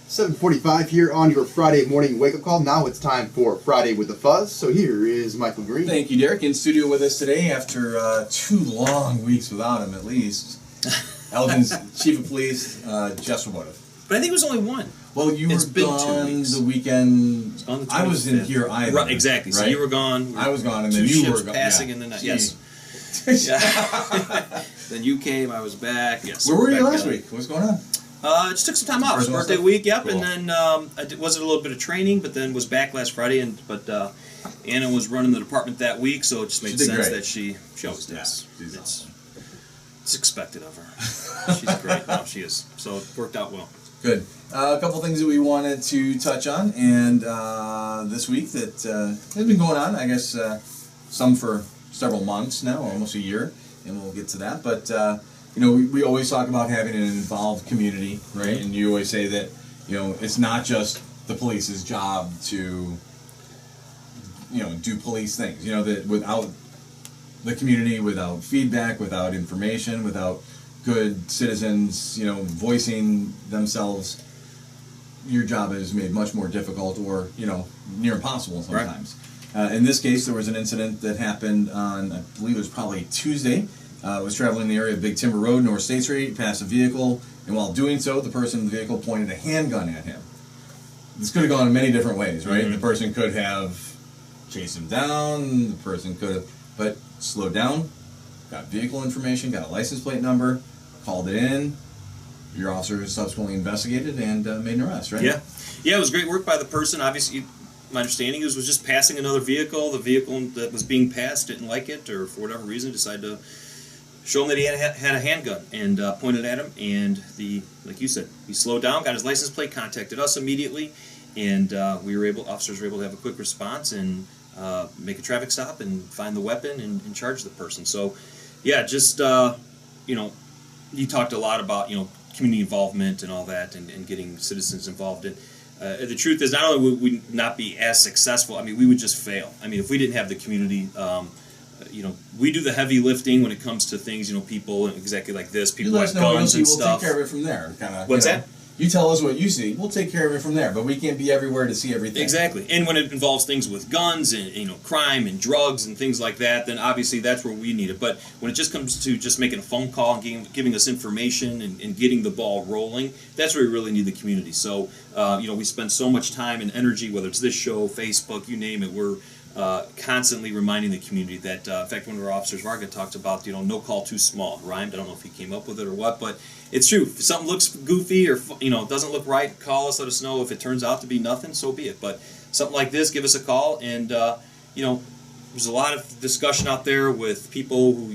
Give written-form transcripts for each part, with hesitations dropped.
7:45 here on your Friday morning wake-up call. Now it's time for Friday with the Fuzz. So here is Michael Greene. Thank you, Derek. In studio with us today after 2 long weeks without him, at least. Elgin's Chief of Police, Jeff Swoboda. But I think it was only one. Well, you were gone the weekend. I was in here either. Right, exactly. Right? So you were gone. I was gone, and then you were gone. Passing in the night. Yes. Yeah. Then you came. I was back. Yes. Where were you last week? What's going on? Just took some time off. It was birthday week. Yep. Cool. And then I was a little bit of training, but then was back last Friday. But Anna was running the department that week, so it just made sense that she always does. It's expected of her. She's great. No, she is. So it worked out well. Good. A couple things that we wanted to touch on, and this week that has been going on, I guess, some for several months now, almost a year, and we'll get to that. But, we always talk about having an involved community, right? And you always say that, it's not just the police's job to, do police things. That without the community, without feedback, without information, without good citizens, voicing themselves, your job is made much more difficult or, near impossible sometimes. Right. In this case, there was an incident that happened on, I believe it was probably Tuesday. Was traveling in the area of Big Timber Road, North State Street, passed a vehicle, and while doing so, the person in the vehicle pointed a handgun at him. This could have gone in many different ways, right? Mm-hmm. The person could have chased him down, the person could have, but slowed down, got vehicle information, got a license plate number, called it in. Your officer subsequently investigated and made an arrest, right? Yeah. Yeah, it was great work by the person. Obviously, my understanding was just passing another vehicle. The vehicle that was being passed didn't like it, or for whatever reason decided to show him that he had a handgun and pointed at him. And like you said, he slowed down, got his license plate, contacted us immediately, and officers were able to have a quick response and make a traffic stop and find the weapon and charge the person. So, yeah, just you talked a lot about community involvement and all that, and getting citizens involved in. The truth is, not only would we not be as successful, we would just fail. If we didn't have the community, we do the heavy lifting when it comes to things, people exactly like this, people with guns and stuff. We'll take care of it from there. What's that? You tell us what you see, we'll take care of it from there, but we can't be everywhere to see everything. Exactly. And when it involves things with guns and crime and drugs and things like that, then obviously that's where we need it. But when it just comes to just making a phone call and giving us information and getting the ball rolling, that's where we really need the community. So, we spend so much time and energy, whether it's this show, Facebook, you name it, we're constantly reminding the community that, in fact, one of our officers, Varga, talked about, no call too small. It rhymed. I don't know if he came up with it or what, but it's true. If something looks goofy or, doesn't look right, call us, let us know. If it turns out to be nothing, so be it. But something like this, give us a call. And, there's a lot of discussion out there with people who,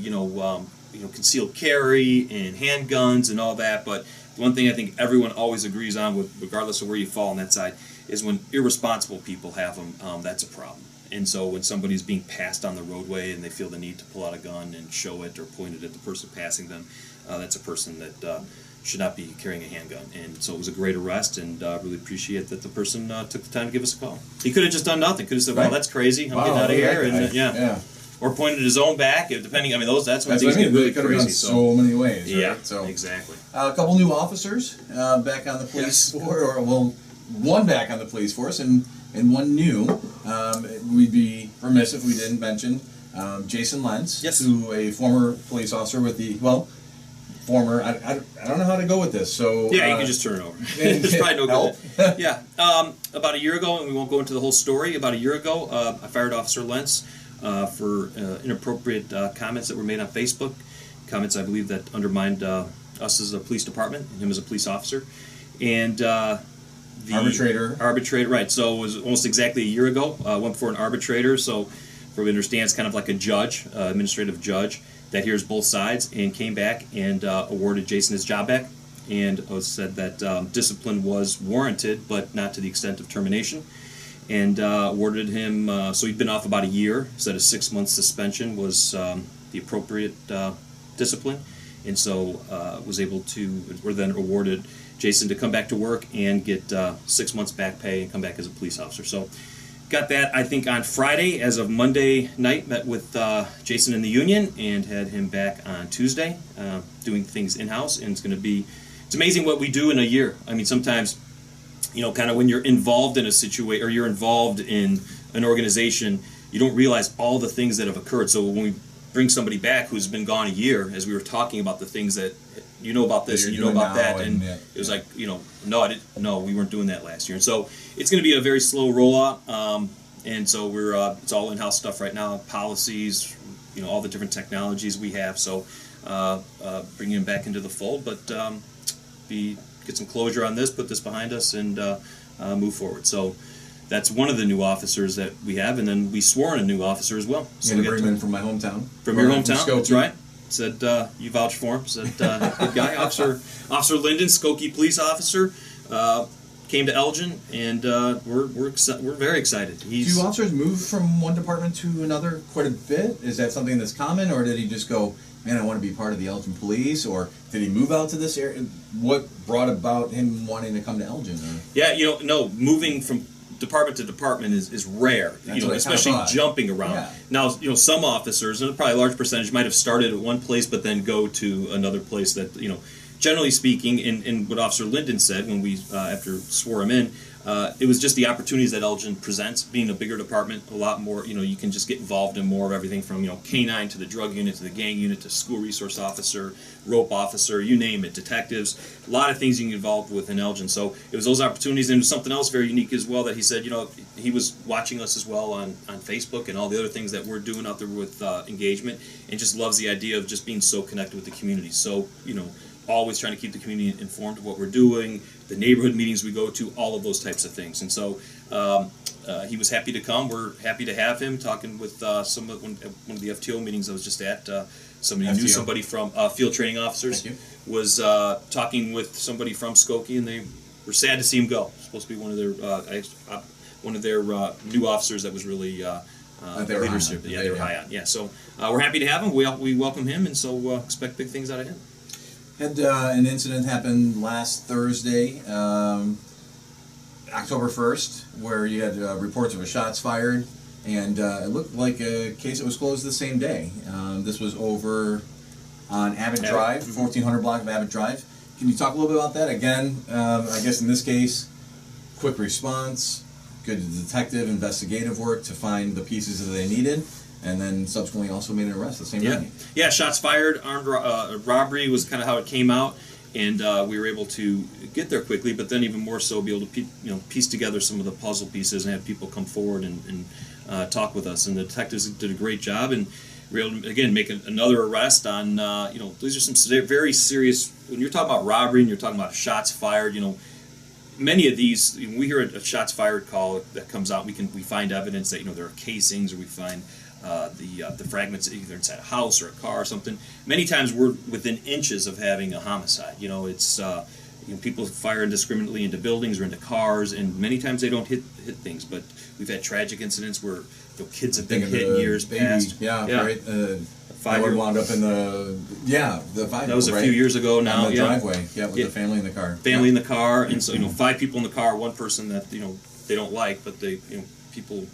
concealed carry and handguns and all that. But the one thing I think everyone always agrees on, regardless of where you fall on that side, is when irresponsible people have them, that's a problem. And so when somebody's being passed on the roadway and they feel the need to pull out a gun and show it or point it at the person passing them, that's a person that should not be carrying a handgun. And so it was a great arrest, and really appreciate that the person took the time to give us a call. He could have just done nothing. Could have said, well, that's crazy. I'm getting out of here. And, or pointed at his own back, depending. That's when things get really crazy. So many ways. Right? Yeah, so, exactly. A couple new officers back on the police force, one back on the police force, and one new. We'd be remiss if we didn't mention Jason Lentz, who a former police officer with the, former, I don't know how to go with this. So yeah, you can just turn it over. There's probably no good. Yeah. About a year ago, and we won't go into the whole story, about a year ago, I fired Officer Lentz for inappropriate comments that were made on Facebook, comments I believe that undermined us as a police department and him as a police officer. And the arbitrator, right. So it was almost exactly a year ago. Went before an arbitrator, so for what we understand, it's kind of like a judge, administrative judge, that hears both sides, and came back and awarded Jason his job back, and said that discipline was warranted, but not to the extent of termination, and awarded him, so he'd been off about a year, said a 6-month suspension was the appropriate discipline, and so were then awarded Jason to come back to work and get 6 months back pay and come back as a police officer. So got that, I think, on Friday. As of Monday night, met with Jason in the union and had him back on Tuesday doing things in-house. And it's amazing what we do in a year. Sometimes kind of when you're involved in a situation or you're involved in an organization, you don't realize all the things that have occurred. So when we bring somebody back who's been gone a year, as we were talking about the things that you know about this and you know about that, and it was like, no, I didn't. No, we weren't doing that last year. And so it's going to be a very slow rollout. And so we're it's all in-house stuff right now, policies, all the different technologies we have. So bringing them back into the fold, but get some closure on this, put this behind us, and move forward. So that's one of the new officers that we have, and then we swore in a new officer as well. So we bring him in from my hometown. From your hometown, that's right. Said you vouched for him. Said good guy, Officer Linden, Skokie police officer, came to Elgin, and we're very excited. Do officers move from one department to another quite a bit? Is that something that's common, or did he just go, man, I want to be part of the Elgin Police, or did he move out to this area? What brought about him wanting to come to Elgin? Or? Yeah, no, moving from department to department is rare, especially jumping around. Yeah. Now, some officers, and probably a large percentage, might have started at one place but then go to another place that, generally speaking, in what Officer Linden said when we, after swore him in, it was just the opportunities that Elgin presents, being a bigger department, a lot more, you can just get involved in more of everything from, K-9 to the drug unit to the gang unit to school resource officer, rope officer, you name it, detectives, a lot of things you can get involved with in Elgin. So it was those opportunities, and it was something else very unique as well that he said, he was watching us as well on Facebook and all the other things that we're doing out there with engagement, and just loves the idea of just being so connected with the community. So, always trying to keep the community informed of what we're doing, the neighborhood meetings we go to, all of those types of things. And so he was happy to come. We're happy to have him, talking with one of the FTO meetings I was just at. Somebody knew somebody from field training officers, was talking with somebody from Skokie, and they were sad to see him go. Supposed to be one of their new officers that was really leadership. They were high on. Yeah, so we're happy to have him. We welcome him, and so expect big things out of him. Had an incident happen last Thursday, October 1st, where you had reports of shots fired, and it looked like a case that was closed the same day. This was over on Abbott Drive, 1400 block of Abbott Drive. Can you talk a little bit about that? Again, I guess in this case, quick response, good detective investigative work to find the pieces that they needed, and then subsequently also made an arrest the same night. Yeah, shots fired, armed robbery was kind of how it came out, and we were able to get there quickly, but then even more so be able to piece together some of the puzzle pieces and have people come forward and talk with us. And the detectives did a great job, and we were able to, again, make another arrest on, these are some very serious, when you're talking about robbery and you're talking about shots fired, many of these, we hear a shots fired call that comes out, we find evidence that, there are casings, or we find the fragments either inside a house or a car or something. Many times we're within inches of having a homicide. It's people fire indiscriminately into buildings or into cars, and many times they don't hit things. But we've had tragic incidents where kids have been hit in years past. Right. 5-year-old wound up in the 5. That was a few years ago now. On the driveway, with the family in the car. Family in the car, and so 5 people in the car, one person that they don't like, but they people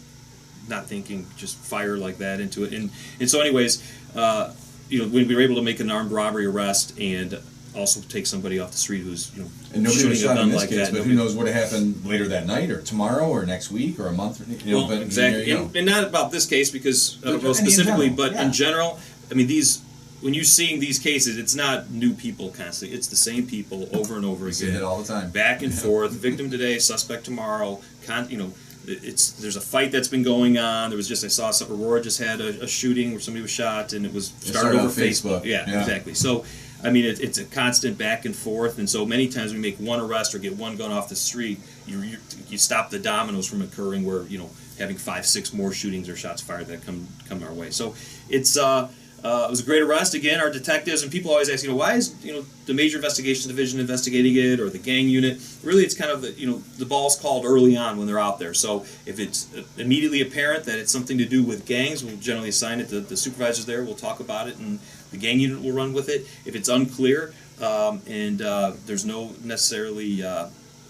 not thinking, just fire like that into it. And so anyways, when we were able to make an armed robbery arrest and also take somebody off the street who's and nobody shooting was shot a gun in this like case, that. But who knows what happened later that night or tomorrow or next week or a month. But, exactly. And not about this case because specifically, but in general, I mean, when you're seeing these cases, it's not new people constantly. It's the same people over and over again. See it all the time. Back and forth. Victim today, suspect tomorrow. There's a fight that's been going on. There was I saw Aurora just had a shooting where somebody was shot, and it started over Facebook. Yeah, exactly. So, I mean, it's a constant back and forth, and so many times we make one arrest or get one gun off the street, you stop the dominoes from occurring where having 5, 6 more shootings or shots fired that come our way. So it was a great arrest. Again, our detectives and people always ask, why is the Major Investigations Division investigating it, or the gang unit? Really, it's kind of the ball's called early on when they're out there. So if it's immediately apparent that it's something to do with gangs, we'll generally assign it to the supervisors there. We'll talk about it, and the gang unit will run with it. If it's unclear and there's no necessarily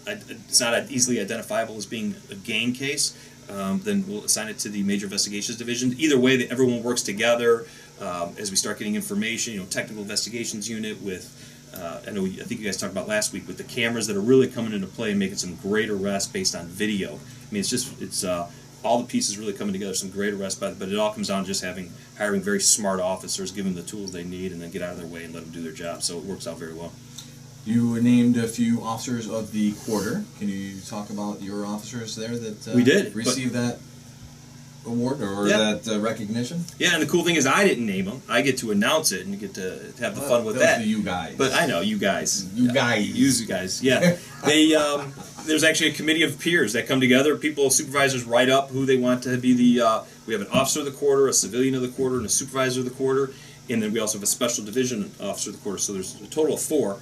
it's not easily identifiable as being a gang case, then we'll assign it to the Major Investigations Division. Either way, everyone works together. As we start getting information, technical investigations unit with I think you guys talked about last week with the cameras that are really coming into play and making some great arrests based on video. I mean, it's all the pieces really coming together, some great arrests, but it all comes down to just hiring very smart officers, give them the tools they need, and then get out of their way and let them do their job. So it works out very well. You named a few officers of the quarter. Can you talk about your officers there that we did receive that award or that recognition? Yeah, and the cool thing is I didn't name them. I get to announce it and get to have the fun with that. You guys. But I know, you guys. You guys. Yeah. They there's actually a committee of peers that come together. Supervisors write up who they want to be we have an officer of the quarter, a civilian of the quarter, and a supervisor of the quarter. And then we also have a special division officer of the quarter. So there's a total of 4.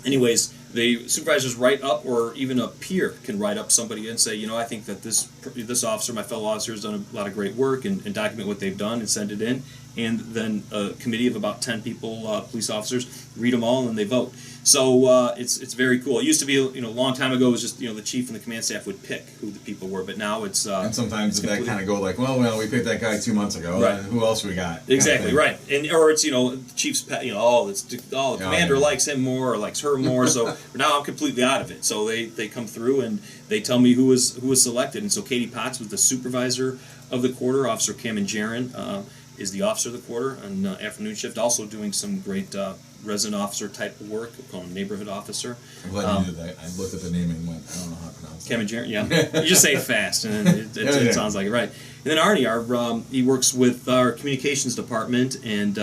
Anyways, the supervisors write up, or even a peer can write up somebody and say, I think that this officer, my fellow officer, has done a lot of great work, and document what they've done and send it in. And then a committee of about 10 people, police officers, read them all and they vote. So it's very cool. It used to be, a long time ago, it was just, the chief and the command staff would pick who the people were, but now it's... and sometimes that kind of go like, well, we picked that guy 2 months ago, right. And who else we got? Exactly, right. Or it's, the chief's, the commander likes him more or likes her more, so now I'm completely out of it. So they come through and they tell me who was selected. And so Katie Potts was the supervisor of the quarter, Officer Cameron Jaron is the officer of the quarter on afternoon shift, also doing some great resident officer type of work. We call him neighborhood officer. I'm glad you did that. I looked at the name and went, I don't know how to pronounce it. Cameron Jaron, yeah. You just say it fast, and it sounds like it, right. And then Arnie, he works with our communications department and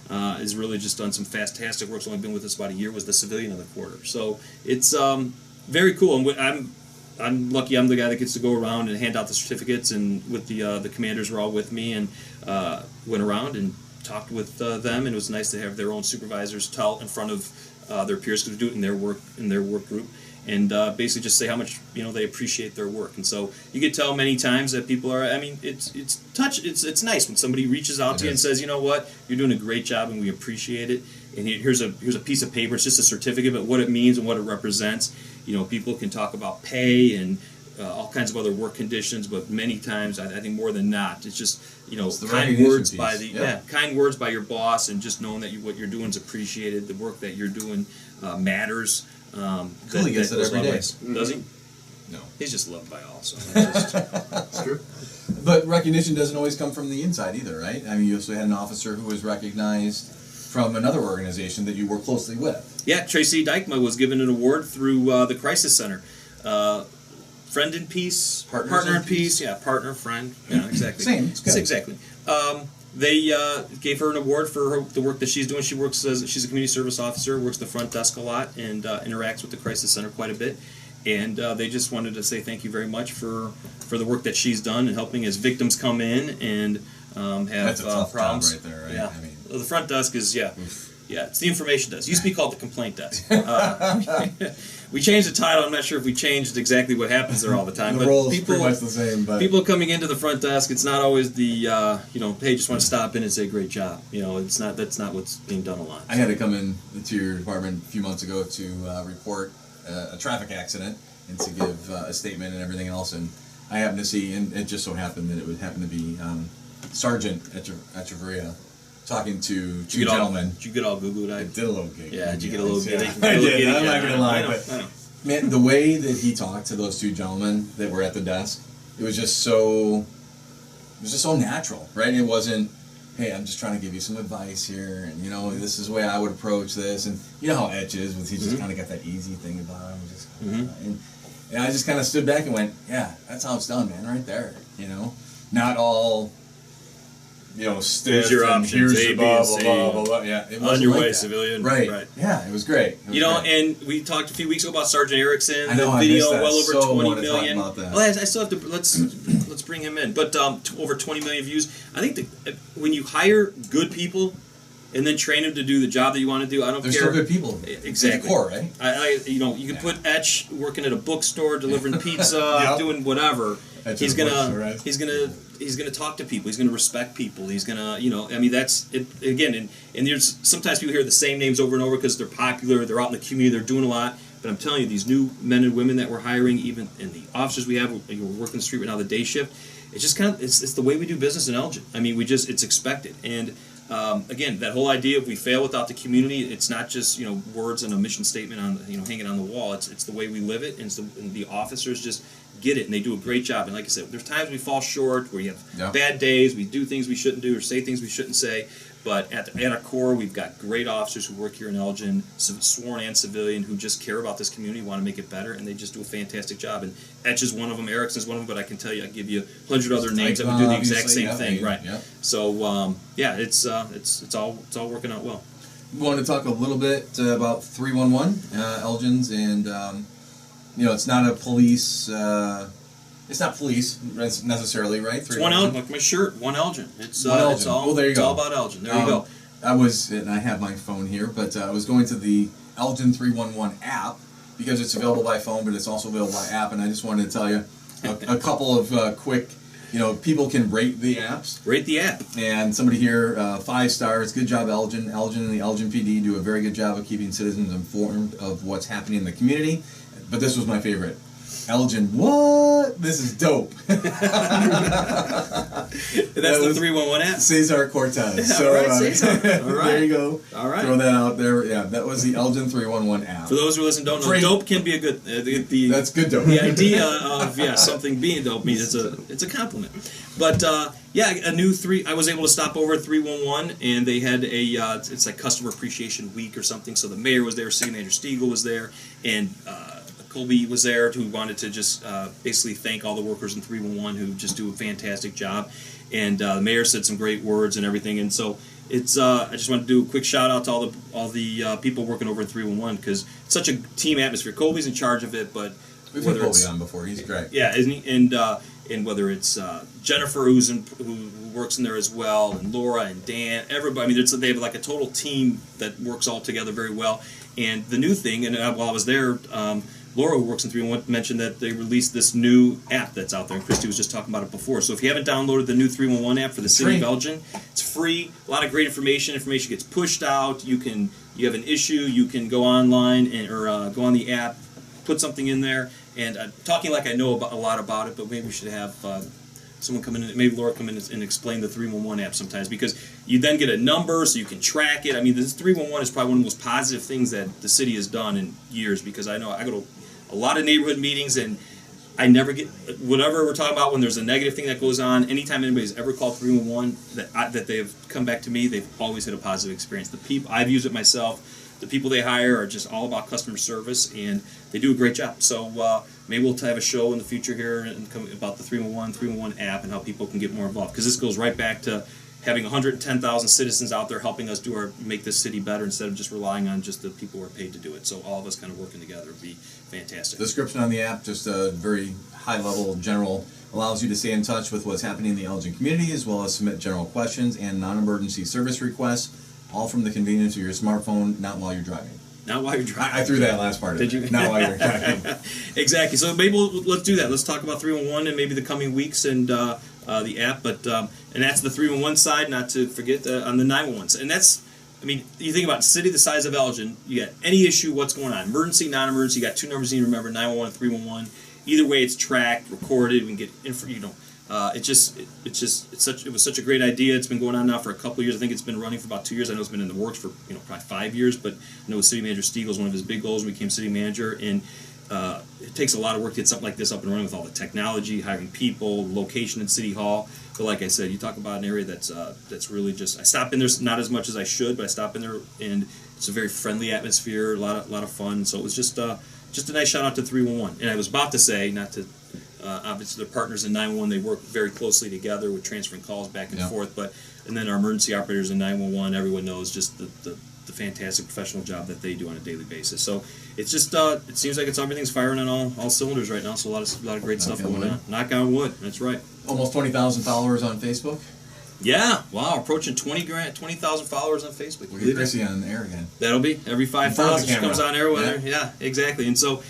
has really just done some fantastic work. He's only been with us about a year, was the civilian of the quarter. So it's very cool. And I'm lucky I'm the guy that gets to go around and hand out the certificates, and with the commanders were all with me and went around and talked with them, and it was nice to have their own supervisors tell in front of their peers, because we do it in their work group, and basically just say how much they appreciate their work. And so you could tell many times that people are. I mean, it's nice when somebody reaches out to you and says, you know what, you're doing a great job and we appreciate it. And here's a piece of paper. It's just a certificate, but what it means and what it represents. People can talk about pay and all kinds of other work conditions, but many times, I think more than not, it's just kind words by kind words by your boss, and just knowing that what you're doing is appreciated. The work that you're doing matters. Cooley gets it every day. Does he? No, he's just loved by all. So that's true. But recognition doesn't always come from the inside either, right? I mean, you also had an officer who was recognized from another organization that you work closely with. Yeah, Tracy Dykema was given an award through the Crisis Center. Friend in Peace, Partner in Peace. Yeah, partner, friend. Yeah, exactly. Same. It's good. Exactly. They gave her an award for the work that she's doing. She's a community service officer, works the front desk a lot, and interacts with the Crisis Center quite a bit. And they just wanted to say thank you very much for the work that she's done and helping as victims come in and have That's a tough problems. Job right there, right? Yeah. I mean, the front desk is it's the information desk. It used to be called the complaint desk. We changed the title. I'm not sure if we changed exactly what happens there all the time. The role's pretty much the same. But people coming into the front desk, it's not always the hey, just want to stop in and say great job. That's not what's being done a lot. I had to come into your department a few months ago to report a traffic accident and to give a statement and everything else. And I happened to see, and it just so happened that it would happen to be Sergeant Echeverria talking to two gentlemen. Did you get all Googled? I did a little gig. Yeah, did you get a little gig? I did. I'm not going to lie. I know. Man, the way that he talked to those two gentlemen that were at the desk, it was just so natural, right? It wasn't, hey, I'm just trying to give you some advice here, and this is the way I would approach this, and you know how Etch is, he just kind of got that easy thing about him, and I just kind of stood back and went, yeah, that's how it's done, man, right there, not all. Stiff. Here's your options. Here's blah, blah, blah, blah, blah. Yeah, it on your like way, that. civilian. Right. Yeah, it was great. And we talked a few weeks ago about Sergeant Erickson. I know, the video, I well over so 20 million. Talk about that. Well, I still have to. Let's bring him in. But over 20 million views. I think when you hire good people and then train them to do the job that you want to do, I don't They're care. still good people. Exactly. At the core, right? You can put Etch working at a bookstore, delivering pizza, doing whatever. He's gonna talk to people. He's gonna respect people. He's gonna, that's it again. And there's sometimes people hear the same names over and over because they're popular. They're out in the community. They're doing a lot. But I'm telling you, these new men and women that we're hiring, even in the officers we have, we're working the street right now, the day shift. It's just it's the way we do business in Elgin. I mean, it's expected. And again, that whole idea if we fail without the community, it's not just words and a mission statement on hanging on the wall. It's the way we live it, and the officers just get it, and they do a great job. And like I said, there's times we fall short, where you have bad days, we do things we shouldn't do or say things we shouldn't say. But at our core, we've got great officers who work here in Elgin, sworn and civilian, who just care about this community, want to make it better, and they just do a fantastic job. And Etch is one of them, Erickson's one of them, but I can tell you, I give you 100 other names that would do the exact same thing, right? Yeah. So it's all working out well. We want to talk a little bit about 311 Elgin's, and it's not a police. It's not police necessarily, right? It's one Elgin. Look at my shirt. One Elgin. It's one Elgin. It's all. Well, there you it's go. all about Elgin. There you go. And I have my phone here, but I was going to the Elgin 311 app because it's available by phone, but it's also available by app. And I just wanted to tell you a couple of quick. People can rate the apps. Rate the app. And somebody here, 5 stars. Good job, Elgin. Elgin and the Elgin PD do a very good job of keeping citizens informed of what's happening in the community. But this was my favorite. Elgin, what? This is dope. That's the 311 app. Cesar Cortez. So, all right, Cesar. All right. There you go. All right. Throw that out there. Yeah, that was the Elgin 311 app. For those who listen don't know, dope can be a good. That's good dope. The idea of something being dope means it's a compliment. But a new I was able to stop over at 311, and they had it's like Customer Appreciation Week or something. So the mayor was there, City Manager Stiegel was there, and Colby was there, who wanted to just basically thank all the workers in 311 who just do a fantastic job. And the mayor said some great words and everything. And so it's I just want to do a quick shout out to all the people working over in 311 because it's such a team atmosphere. Colby's in charge of it, but we've had Colby on before. He's great. Yeah, isn't he? And whether it's Jennifer who works in there as well, and Laura and Dan, everybody. I mean, they have like a total team that works all together very well. And the new thing, and while I was there. Laura, who works in 311, mentioned that they released this new app that's out there, and Christy was just talking about it before. So if you haven't downloaded the new 311 app for the city of Elgin, it's free. A lot of great information. Information gets pushed out. You have an issue, you can go online or go on the app, put something in there. And talking like I know a lot about it, but maybe we should have someone come in, maybe Laura come in and explain the 311 app sometimes, because you then get a number so you can track it. I mean, this 311 is probably one of the most positive things that the city has done in years, because I know I go to a lot of neighborhood meetings and I never get whatever we're talking about when there's a negative thing that goes on. Anytime anybody's ever called 311 that they've come back to me, they've always had a positive experience. The people I've used it myself. The people they hire are just all about customer service, and they do a great job. So maybe we'll have a show in the future here about the 311 app and how people can get more involved, because this goes right back to having 110,000 citizens out there helping us make this city better instead of just relying on just the people who are paid to do it. So all of us kind of working together would be fantastic. The description on the app, just a very high-level general, allows you to stay in touch with what's happening in the Elgin community, as well as submit general questions and non-emergency service requests, all from the convenience of your smartphone, not while you're driving. Not while you're driving. I threw that last part of it. Did you? Not while you're driving. Exactly. So maybe let's do that. Let's talk about 311 and maybe the coming weeks and the app. But and that's the 311 side, not to forget on the 911. And that's, I mean, you think about a city the size of Elgin, you got any issue, what's going on? Emergency, non-emergency, you got 2 numbers you need to remember, 911 and 311. Either way, it's tracked, recorded, we can get info, it was such a great idea. It's been going on now for a couple of years. I think it's been running for about 2 years. I know it's been in the works for probably 5 years. But I know City Manager Stiegel is one of his big goals when he became city manager, and it takes a lot of work to get something like this up and running with all the technology, hiring people, location in City Hall. But like I said, you talk about an area that's really just. I stop in there not as much as I should, but I stop in there and it's a very friendly atmosphere, a lot of fun. So it was just a nice shout out to 311. And I was about to say, not to. Obviously, their partners in 911, they work very closely together with transferring calls back and forth. And then our emergency operators in 911, everyone knows just the fantastic professional job that they do on a daily basis. So it's just it seems like everything's firing on all cylinders right now. So a lot of great stuff going on. Knock on wood. That's right. Almost 20,000 followers on Facebook. Yeah, wow, approaching 20,000 followers on Facebook. We'll get Chrissy on air again. That'll be every 5,000 she comes on air with her. Yeah, exactly. And so.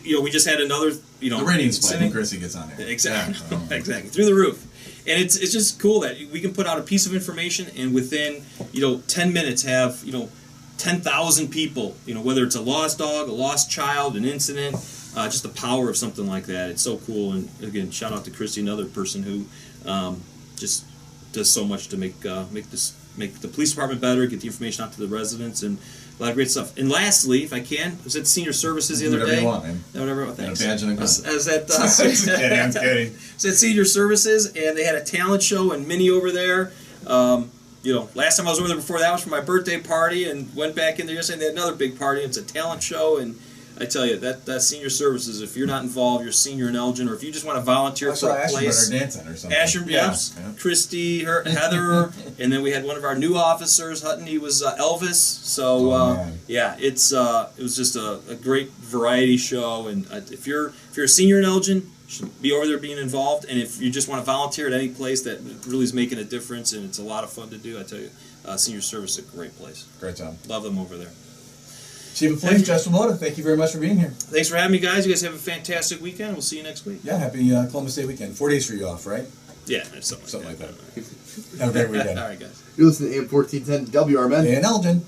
We just had another, the ratings spike when Chrissy gets on there. Exactly, exactly, through the roof. And it's just cool that we can put out a piece of information and within 10 minutes have 10,000 people. Whether it's a lost dog, a lost child, an incident, just the power of something like that. It's so cool. And again, shout out to Christy, another person who just does so much to make this make the police department better, get the information out to the residents, and a lot of great stuff. And lastly, if I can, I was at Senior Services the other Whatever day. you want, man. Whatever, thanks. A badge and a gun. I was at Just kidding, I'm kidding. I was at Senior Services, and they had a talent show and Minnie over there. Last time I was over there before that was for my birthday party, and went back in there yesterday. And they had another big party. It's a talent show, and I tell you that Senior Services. If you're not involved, you're a senior in Elgin, or if you just want to volunteer for a place. dancing or something. Asher, yes, Christy, Heather, and then we had one of our new officers, Hutton. He was Elvis. So it was just a great variety show. And if you're a senior in Elgin, you should be over there being involved. And if you just want to volunteer at any place that really is making a difference, and it's a lot of fun to do, I tell you, Senior Service is a great place. Great job. Love them over there. Chief of Police, Jeff Swoboda, thank you very much for being here. Thanks for having me, guys. You guys have a fantastic weekend. We'll see you next week. Yeah, happy Columbus Day weekend. 4 days for you off, right? Yeah, something like that. Have a great weekend. All right, guys. You're listening to AM 1410 WRMN. And Elgin.